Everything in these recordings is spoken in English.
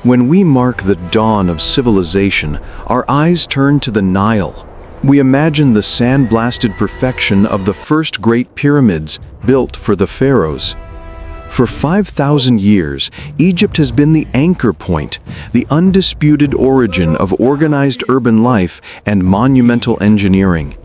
When we mark the dawn of civilization, our eyes turn to the Nile. We imagine the sandblasted perfection of the first great pyramids built for the pharaohs. For 5,000 years, Egypt has been the anchor point, the undisputed origin of organized urban life and monumental engineering.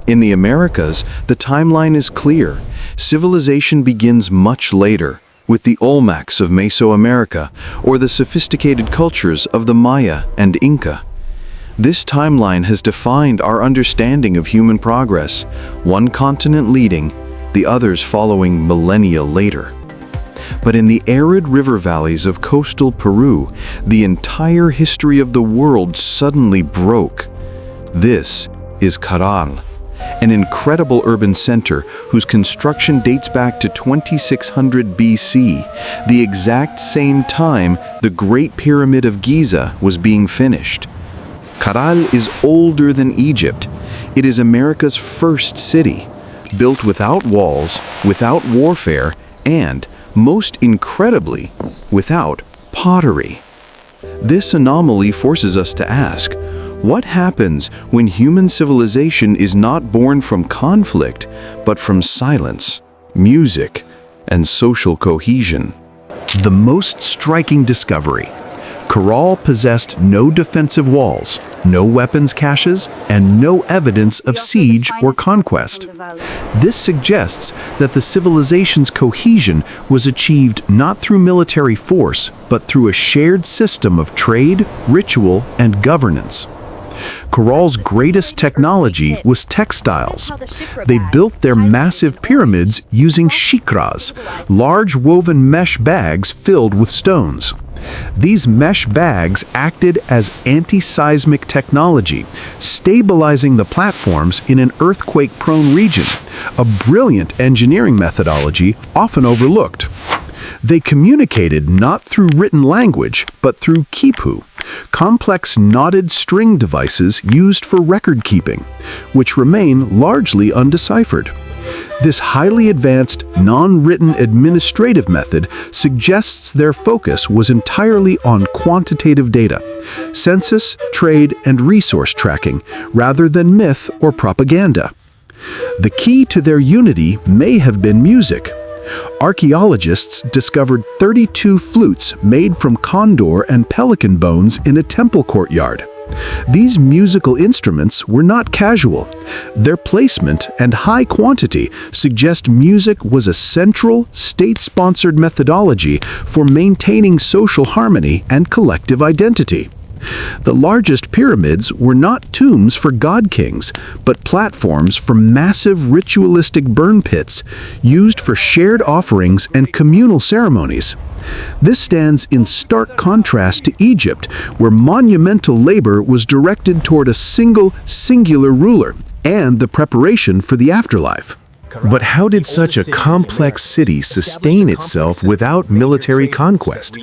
In the Americas, the timeline is clear. Civilization begins much later, with the Olmecs of Mesoamerica or the sophisticated cultures of the Maya and Inca. This timeline has defined our understanding of human progress, one continent leading, the others following millennia later. But in the arid river valleys of coastal Peru, the entire history of the world suddenly broke. This is Caral, an incredible urban center whose construction dates back to 2600 BC, the exact same time the Great Pyramid of Giza was being finished. Caral is older than Egypt. It is America's first city, built without walls, without warfare, and, most incredibly, without pottery. This anomaly forces us to ask, what happens when human civilization is not born from conflict, but from silence, music, and social cohesion? The most striking discovery: Caral possessed no defensive walls, no weapons caches, and no evidence of siege or conquest. This suggests that the civilization's cohesion was achieved not through military force, but through a shared system of trade, ritual, and governance. Caral's greatest technology was textiles. They built their massive pyramids using Shicras, large woven mesh bags filled with stones. These mesh bags acted as anti-seismic technology, stabilizing the platforms in an earthquake-prone region, a brilliant engineering methodology often overlooked. They communicated not through written language, but through Quipu, complex knotted string devices used for record-keeping, which remain largely undeciphered. This highly advanced, non-written administrative method suggests their focus was entirely on quantitative data, census, trade, and resource tracking, rather than myth or propaganda. The key to their unity may have been music. Archaeologists discovered 32 flutes made from condor and pelican bones in a temple courtyard. These musical instruments were not casual. Their placement and high quantity suggest music was a central, state-sponsored methodology for maintaining social harmony and collective identity. The largest pyramids were not tombs for god-kings, but platforms for massive ritualistic burn pits used for shared offerings and communal ceremonies. This stands in stark contrast to Egypt, where monumental labor was directed toward a singular ruler and the preparation for the afterlife. But how did such a complex city sustain itself without military conquest?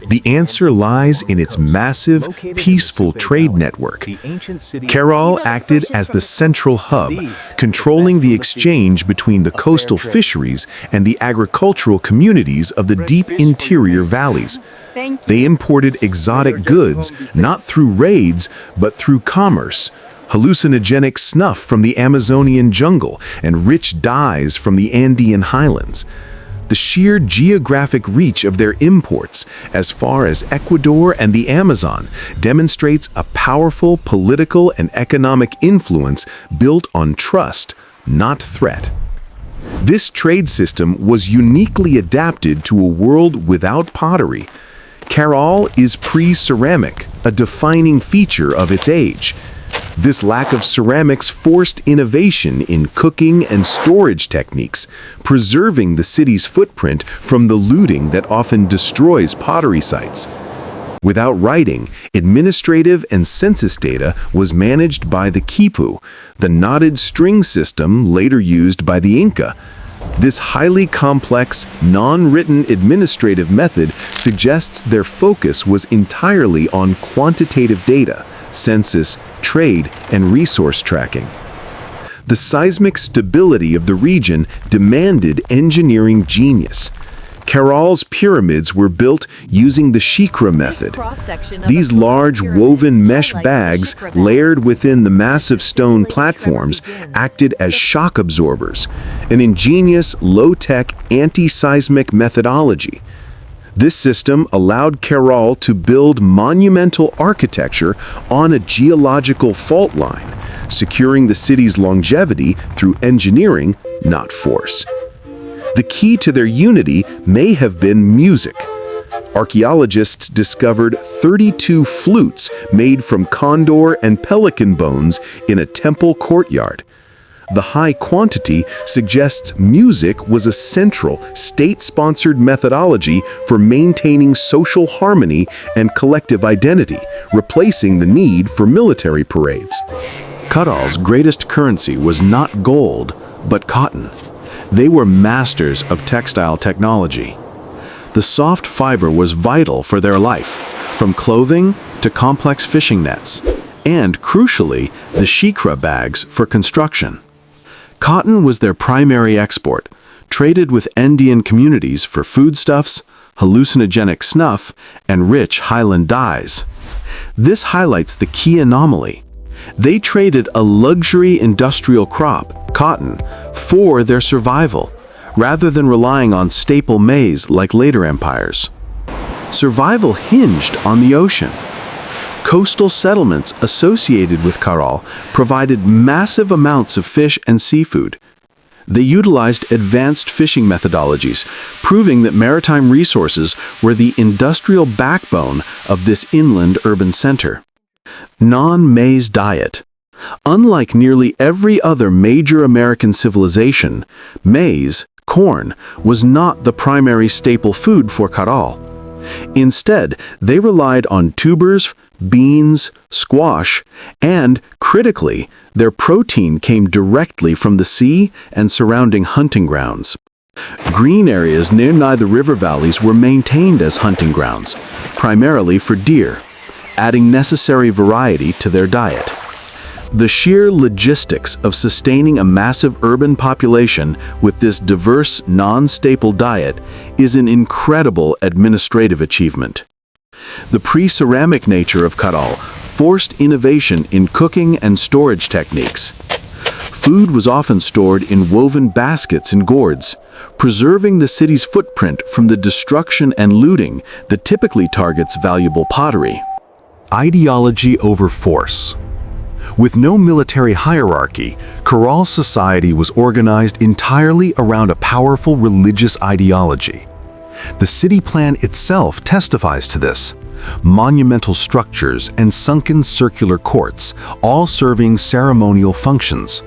The answer lies in its massive, peaceful trade network. Caral acted as the central hub, controlling the exchange between the coastal fisheries and the agricultural communities of the deep interior valleys. They imported exotic goods, not through raids, but through commerce. Hallucinogenic snuff from the Amazonian jungle and rich dyes from the Andean highlands. The sheer geographic reach of their imports, as far as Ecuador and the Amazon, demonstrates a powerful political and economic influence built on trust, not threat. This trade system was uniquely adapted to a world without pottery. Caral is pre-ceramic, a defining feature of its age. This lack of ceramics forced innovation in cooking and storage techniques, preserving the city's footprint from the looting that often destroys pottery sites. Without writing, administrative and census data was managed by the Quipu, the knotted string system later used by the Inca. This highly complex, non-written administrative method suggests their focus was entirely on quantitative data, census, trade, and resource tracking. The seismic stability of the region demanded engineering genius. Caral's pyramids were built using the Shicra method. These large woven mesh bags layered within the massive stone platforms acted as shock absorbers, an ingenious, low-tech, anti-seismic methodology. This system allowed Caral to build monumental architecture on a geological fault line, securing the city's longevity through engineering, not force. The key to their unity may have been music. Archaeologists discovered 32 flutes made from condor and pelican bones in a temple courtyard. The high quantity suggests music was a central, state-sponsored methodology for maintaining social harmony and collective identity, replacing the need for military parades. Caral's greatest currency was not gold, but cotton. They were masters of textile technology. The soft fiber was vital for their life, from clothing to complex fishing nets, and, crucially, the Shicra bags for construction. Cotton was their primary export, traded with Andean communities for foodstuffs, hallucinogenic snuff, and rich highland dyes. This highlights the key anomaly. They traded a luxury industrial crop, cotton, for their survival, rather than relying on staple maize like later empires. Survival hinged on the ocean. Coastal settlements associated with Caral provided massive amounts of fish and seafood. They utilized advanced fishing methodologies, proving that maritime resources were the industrial backbone of this inland urban center. Non-maize diet. Unlike nearly every other major American civilization, maize, corn, was not the primary staple food for Caral. Instead, they relied on tubers, beans, squash, and, critically, their protein came directly from the sea and surrounding hunting grounds. Green areas near the river valleys were maintained as hunting grounds, primarily for deer, adding necessary variety to their diet. The sheer logistics of sustaining a massive urban population with this diverse, non-staple diet is an incredible administrative achievement. The pre-ceramic nature of Caral forced innovation in cooking and storage techniques. Food was often stored in woven baskets and gourds, preserving the city's footprint from the destruction and looting that typically targets valuable pottery. Ideology over force. With no military hierarchy, Caral society was organized entirely around a powerful religious ideology. The city plan itself testifies to this. Monumental structures and sunken circular courts, all serving ceremonial functions.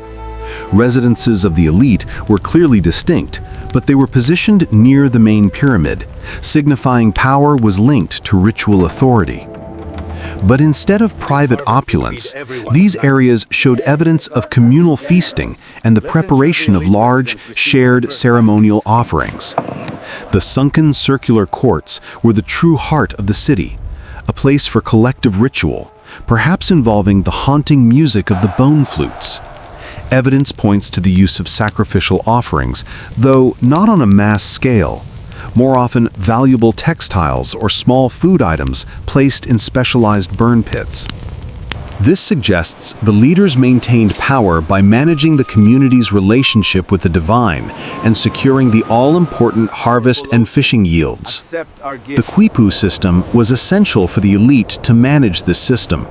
Residences of the elite were clearly distinct, but they were positioned near the main pyramid, signifying power was linked to ritual authority. But instead of private opulence, these areas showed evidence of communal feasting and the preparation of large, shared ceremonial offerings. The sunken circular courts were the true heart of the city, a place for collective ritual, perhaps involving the haunting music of the bone-flutes. Evidence points to the use of sacrificial offerings, though not on a mass scale. More often, valuable textiles or small food items placed in specialized burn pits. This suggests the leaders maintained power by managing the community's relationship with the divine and securing the all-important harvest and fishing yields. The Quipu system was essential for the elite to manage this system,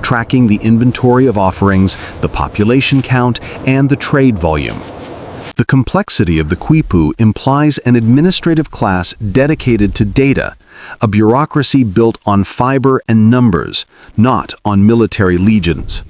tracking the inventory of offerings, the population count, and the trade volume. The complexity of the Quipu implies an administrative class dedicated to data, a bureaucracy built on fiber and numbers, not on military legions.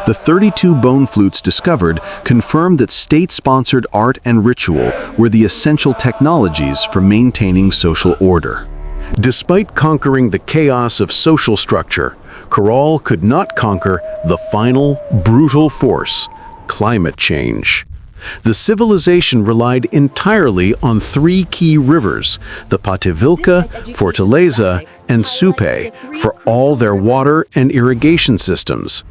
The 32 bone flutes discovered confirm that state-sponsored art and ritual were the essential technologies for maintaining social order. Despite conquering the chaos of social structure, Caral could not conquer the final, brutal force, climate change. The civilization relied entirely on three key rivers, the Pativilca, Fortaleza, and Supe for all their water and irrigation systems.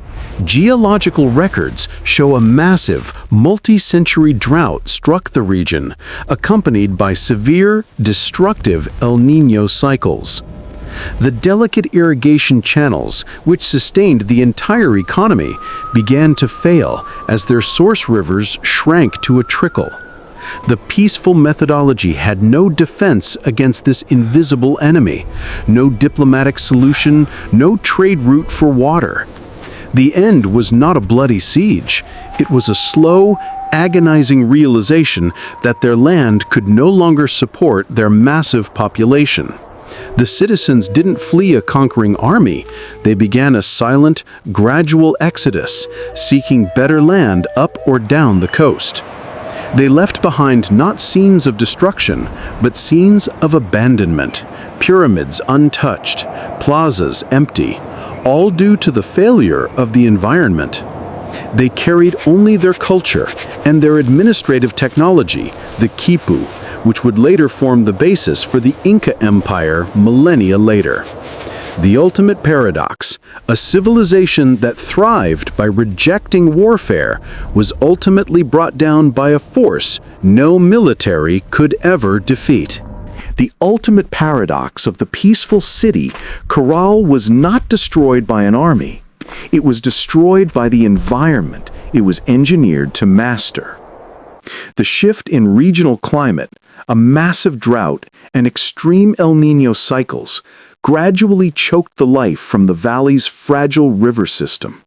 Geological records show a massive, multi-century drought struck the region, accompanied by severe, destructive El Niño cycles. The delicate irrigation channels, which sustained the entire economy, began to fail as their source rivers shrank to a trickle. The peaceful methodology had no defense against this invisible enemy, no diplomatic solution, no trade route for water. The end was not a bloody siege. It was a slow, agonizing realization that their land could no longer support their massive population. The citizens didn't flee a conquering army. They began a silent, gradual exodus, seeking better land up or down the coast. They left behind not scenes of destruction, but scenes of abandonment, pyramids untouched, plazas empty, all due to the failure of the environment. They carried only their culture and their administrative technology, the Quipu, which would later form the basis for the Inca Empire millennia later. The ultimate paradox, a civilization that thrived by rejecting warfare, was ultimately brought down by a force no military could ever defeat. The ultimate paradox of the peaceful city, Caral was not destroyed by an army. It was destroyed by the environment it was engineered to master. The shift in regional climate, a massive drought, and extreme El Niño cycles gradually choked the life from the valley's fragile river system.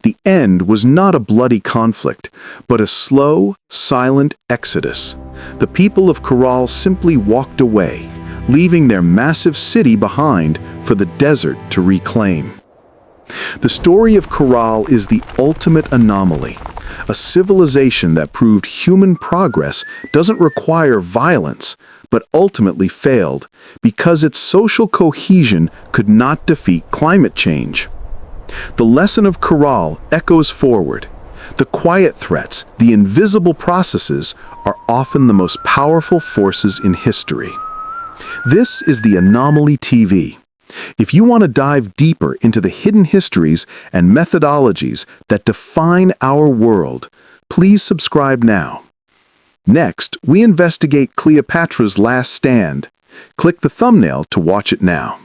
The end was not a bloody conflict, but a slow, silent exodus. The people of Caral simply walked away, leaving their massive city behind for the desert to reclaim. The story of Caral is the ultimate anomaly, a civilization that proved human progress doesn't require violence, but ultimately failed because its social cohesion could not defeat climate change. The lesson of Caral echoes forward. The quiet threats, the invisible processes, are often the most powerful forces in history. This is the Anomaly TV. If you want to dive deeper into the hidden histories and methodologies that define our world, please subscribe now. Next, we investigate Cleopatra's last stand. Click the thumbnail to watch it now.